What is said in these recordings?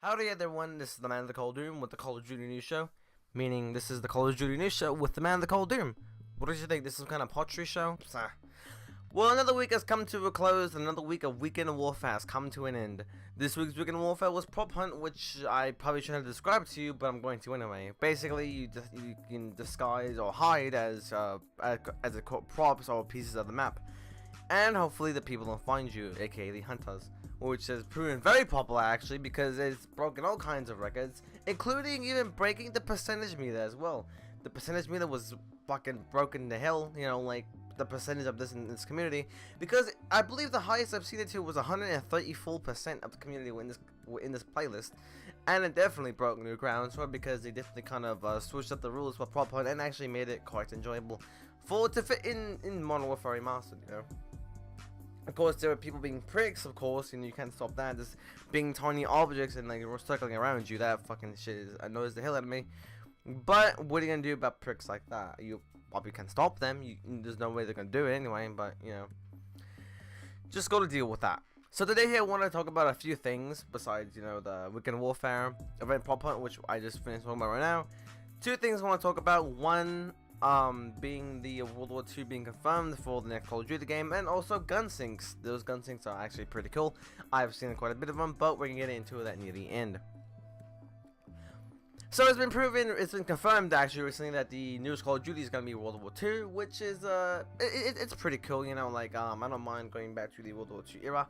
Howdy everyone, this is the Man of the Cold Doom with the Call of Duty News Show. Meaning, this is the Call of Duty News Show with the Man of the Cold Doom. What did you think? This is some kind of pottery show? Well, another week has come to a close, and another week of Weekend Warfare has come to an end. This week's Weekend Warfare was Prop Hunt, which I probably shouldn't have described to you, but I'm going to anyway. Basically, you can disguise or hide as props or pieces of the map. And hopefully the people don't find you, aka the hunters. Which has proven very popular actually, because it's broken all kinds of records, including even breaking the percentage meter as well. The percentage meter was fucking broken to hell, you know, like the percentage of this in this community, because I believe the highest I've seen it to was 134% of the community in this playlist, and it definitely broke new ground, so because they definitely kind of switched up the rules for Prop Hunt and actually made it quite enjoyable for it to fit in Modern Warfare Remastered, you know. Of course, there are people being pricks, of course, and you can't stop that. Just being tiny objects and like circling around you, that fucking shit annoys the hell out of me. But what are you gonna do about pricks like that? You probably can't stop them. There's no way they're gonna do it anyway. But you know, just got to deal with that. So today here, I want to talk about a few things besides the Weekend Warfare event Prop Hunt, which I just finished talking about right now. Two things I want to talk about. One, being the World War II being confirmed for the next Call of Duty game, and also gun sinks. Those gun sinks are actually pretty cool. I've seen quite a bit of them, but we're gonna get into that near the end. So it's been confirmed actually recently that the newest Call of Duty is gonna be World War II, which is it's pretty cool. You know, like I don't mind going back to the World War II era,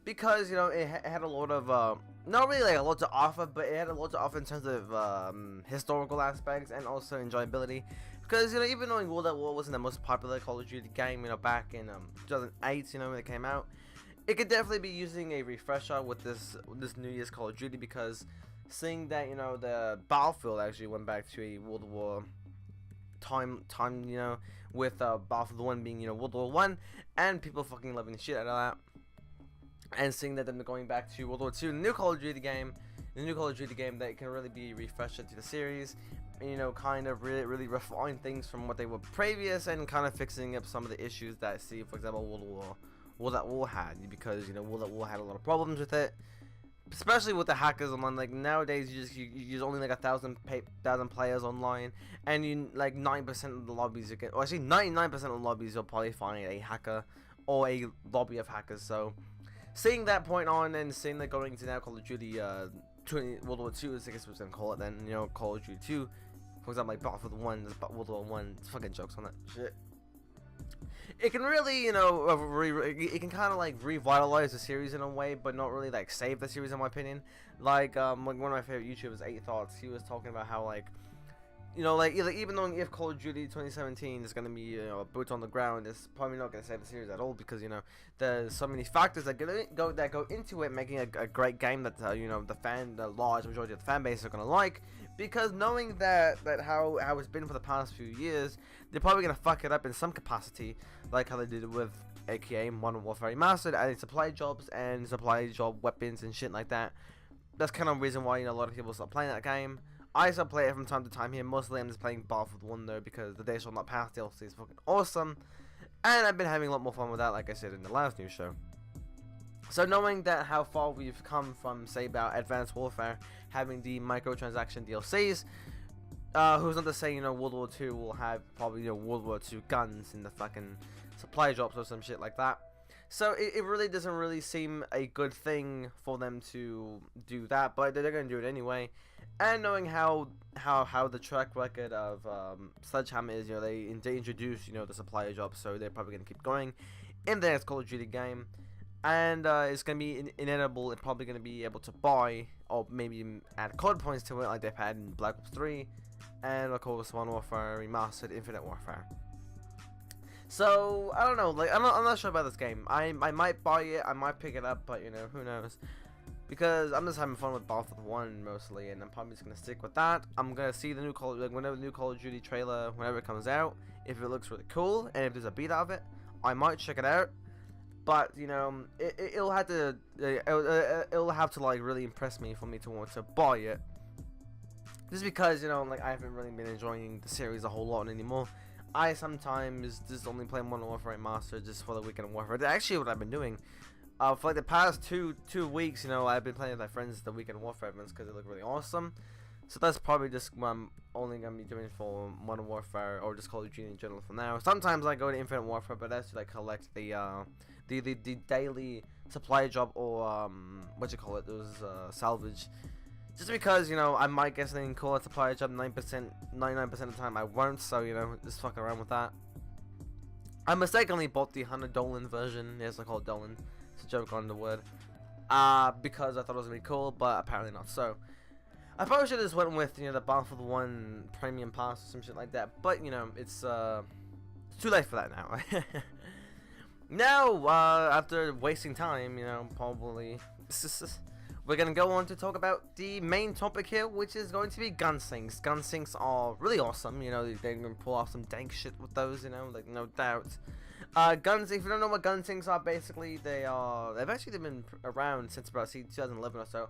because it had a lot of not really like a lot to offer, but it had a lot to offer in terms of historical aspects and also enjoyability. Because even though World at War wasn't the most popular Call of Duty game, back in 2008, when it came out, it could definitely be using a refresher with this New Year's Call of Duty, because seeing that the battlefield actually went back to a World War time, with Battlefield 1 being World War 1, and people fucking loving the shit out of that. And seeing that them going back to World War II, the new Call of Duty game, that can really be refreshed into the series, kind of really refine things from what they were previous, and kind of fixing up some of the issues that for example World at War had, because World at War had a lot of problems with it, especially with the hackers online. Like nowadays, you only like 1,000 players online, and you like 9% of the lobbies you get, or actually 99% of the lobbies you'll probably find a hacker or a lobby of hackers. So seeing that point on, and seeing that going to now Call of Duty World War II, I guess we're gonna call it then, Call of Duty 2, for example, like Battlefield 1, World War 1, it's fucking jokes on that shit. It can really, it can kind of like revitalize the series in a way, but not really like save the series in my opinion. Like one of my favorite YouTubers, 8 Thoughts, he was talking about how like, even though if Call of Duty 2017 is gonna be boots on the ground, it's probably not gonna save the series at all, because there's so many factors that go into it, making a great game that the large majority of the fan base are gonna like. Because knowing that how it's been for the past few years, they're probably gonna fuck it up in some capacity, like how they did with AKA Modern Warfare Remastered, adding supply jobs and supply job weapons and shit like that. That's kind of the reason why a lot of people stop playing that game. I still play it from time to time here. Mostly I'm just playing Battlefield 1 though, because the Day Shall Not Pass DLC is fucking awesome, and I've been having a lot more fun with that, like I said in the last news show. So knowing that how far we've come from, say, about Advanced Warfare having the microtransaction DLCs, who's not to say World War II will have probably World War II guns in the fucking supply drops or some shit like that. So it really doesn't really seem a good thing for them to do that, but they're gonna do it anyway. And knowing how the track record of Sledgehammer is, they introduce the supply drops, so they're probably gonna keep going in the next Call of Duty game. And it's going to be inedible, and probably going to be able to buy, or maybe add COD points to it, like they've had in Black Ops 3, and of course Modern Warfare Remastered, Infinite Warfare. So, I don't know, like, I'm not sure about this game. I might buy it, I might pick it up, but, who knows. Because I'm just having fun with Battlefield 1 mostly, and I'm probably just going to stick with that. I'm going to see the new whenever the new Call of Duty trailer, whenever it comes out, if it looks really cool, and if there's a beat out of it, I might check it out. But it'll have to like really impress me for me to want to buy it. Just because like I haven't really been enjoying the series a whole lot anymore. I sometimes just only play Modern Warfare Remastered just for the Weekend Warfare. That's actually what I've been doing. For like the past two weeks, you know, I've been playing with my friends the Weekend Warfare events because they look really awesome. So that's probably just what I'm only gonna be doing for Modern Warfare or just Call of Duty in general for now. Sometimes I go to Infinite Warfare, but that's to like collect the daily supply drop or what you call it, those salvage. Just because, you know, I might get something cool at supply drop 9%, 99% of the time I won't, so, you know, just fuck around with that. I mistakenly bought the 100 Dolan version. Yes, I call it Dolan. It's a joke on the word. Because I thought it was gonna be cool, but apparently not so. I probably should have just went with, you know, the Battlefield 1 Premium Pass or some shit like that, but, you know, it's too late for that now. Now, after wasting time, you know, probably, we're gonna go on to talk about the main topic here, which is going to be gun sinks. Gun sinks are really awesome, you know, they can pull off some dank shit with those, you know, like, no doubt. Guns, if you don't know what gun sinks are, basically, they've actually been around since about 2011 or so.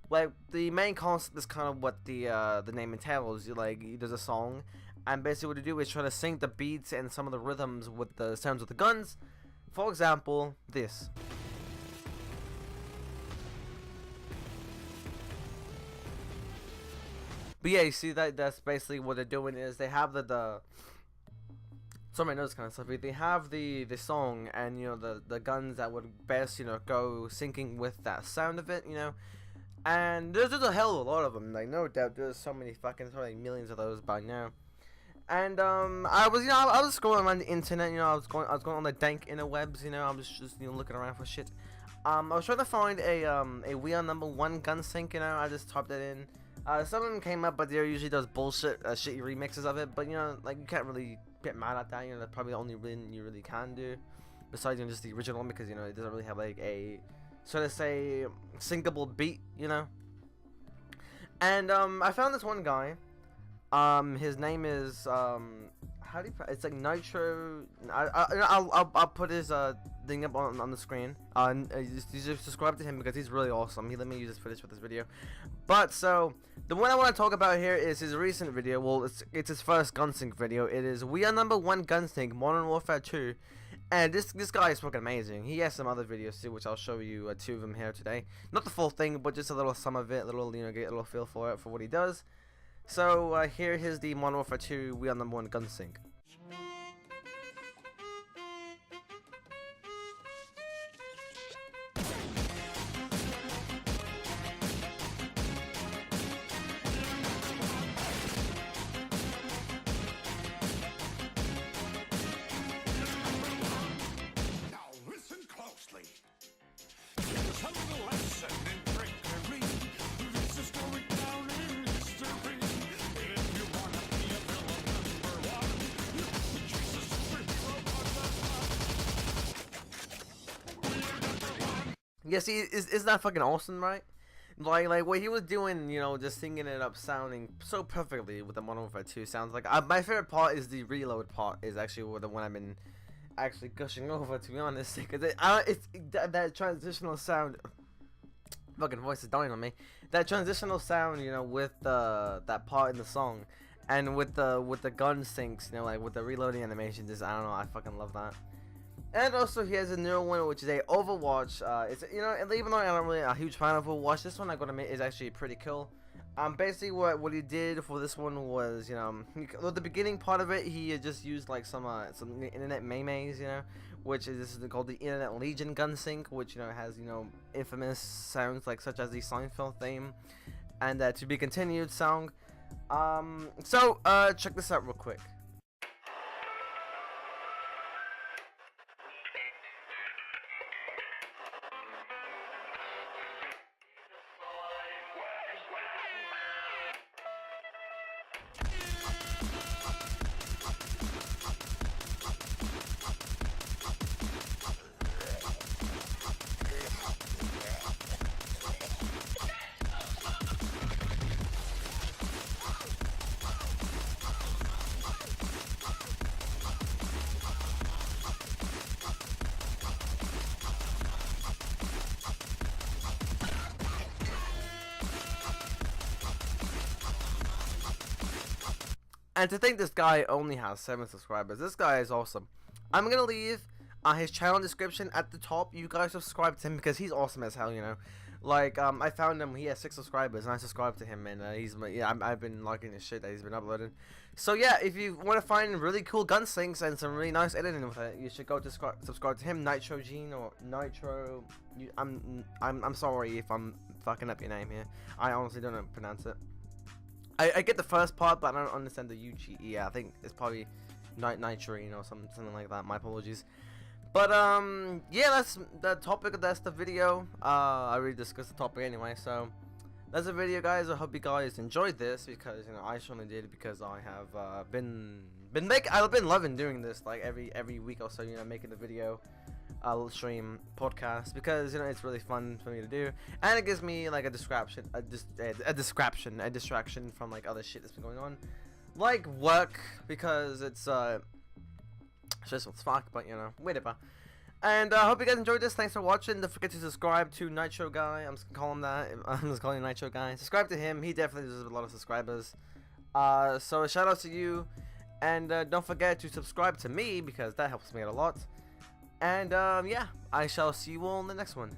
Like, the main concept is kind of what the name entails. There's a song, and basically what you do is try to sync the beats and some of the rhythms with the sounds of the guns. For example, this. But yeah, you see that's basically what they're doing is they have some of my notes kind of stuff. They have the song and, you know, the guns that would best, you know, go syncing with that sound of it, you know. And there's a hell of a lot of them, like, no doubt. There's so many probably millions of those by now. And I was scrolling around the internet, you know, I was going on the dank interwebs, you know, I was just, you know, looking around for shit. I was trying to find a We Are Number One gun sync, you know. I just typed it in. Some of them came up, but they usually does bullshit, shitty remixes of it. But, you know, like, you can't really get mad at that, you know. That's probably the only one you really can do, besides, you know, just the original one, because, you know, it doesn't really have like a, so to say, syncable beat, you know. And I found this one guy. His name is how do you? It's like Nitro. I'll put his thing up on the screen. You just subscribe to him because he's really awesome. He let me use this footage for this video. But so the one I want to talk about here is his recent video. Well, it's his first gunsync video. It is We Are Number One Gunsync Modern Warfare 2. And this guy is fucking amazing. He has some other videos too, which I'll show you two of them here today. Not the full thing, but just a little some of it, you know, get a little feel for it, for what he does. So here's the Modern Warfare 2 We Are Number One Gunsync. Yeah, see, is that fucking awesome, right? Like what he was doing, you know, just singing it up, sounding so perfectly with the Modern Warfare 2 sounds like. My favorite part is the reload part. Is actually the one I've been actually gushing over, to be honest, because it's that transitional sound. Fucking voice is dying on me. That transitional sound, you know, with that part in the song, and with the gun syncs, you know, like with the reloading animation. Just, I don't know, I fucking love that. And also he has a new one, which is a Overwatch. It's, you know, even though I'm not really a huge fan of Overwatch, this one I'm gonna make is actually pretty cool. Basically what he did for this one was, you know, the beginning part of it, he just used like some internet memes, you know, which is called the Internet Legion gun sync, which, you know, has, you know, infamous sounds like such as the Seinfeld theme and To Be Continued song. So check this out real quick. And to think this guy only has 7 subscribers, this guy is awesome. I'm gonna leave his channel description at the top. You guys subscribe to him because he's awesome as hell, you know. Like, I found him, he has 6 subscribers, and I subscribed to him, and I've been liking his shit that he's been uploading. So yeah, if you want to find really cool gunslings and some really nice editing with it, you should go to subscribe to him, Nitro Gene, or Nitro. I'm sorry if I'm fucking up your name here. I honestly don't know how to pronounce it. I get the first part, but I don't understand the UG. Yeah, I think it's probably Nitrine or something like that. My apologies. But yeah, that's the topic. That's the video. I already discussed the topic anyway, so that's the video, guys. I hope you guys enjoyed this, because you know I certainly did, because I have I've been loving doing this, like every week or so, you know, making the video, stream, podcast, because you know it's really fun for me to do, and it gives me like a distraction from like other shit that's been going on, like work, because it's stressful as fuck, but you know, whatever. And I hope you guys enjoyed this. Thanks for watching. Don't forget to subscribe to Nitro Guy. I'm just gonna call him that. I'm just calling him Nitro Guy. Subscribe to him. He definitely deserves a lot of subscribers. So a shout out to you. And don't forget to subscribe to me, because that helps me out a lot. And yeah, I shall see you all in the next one.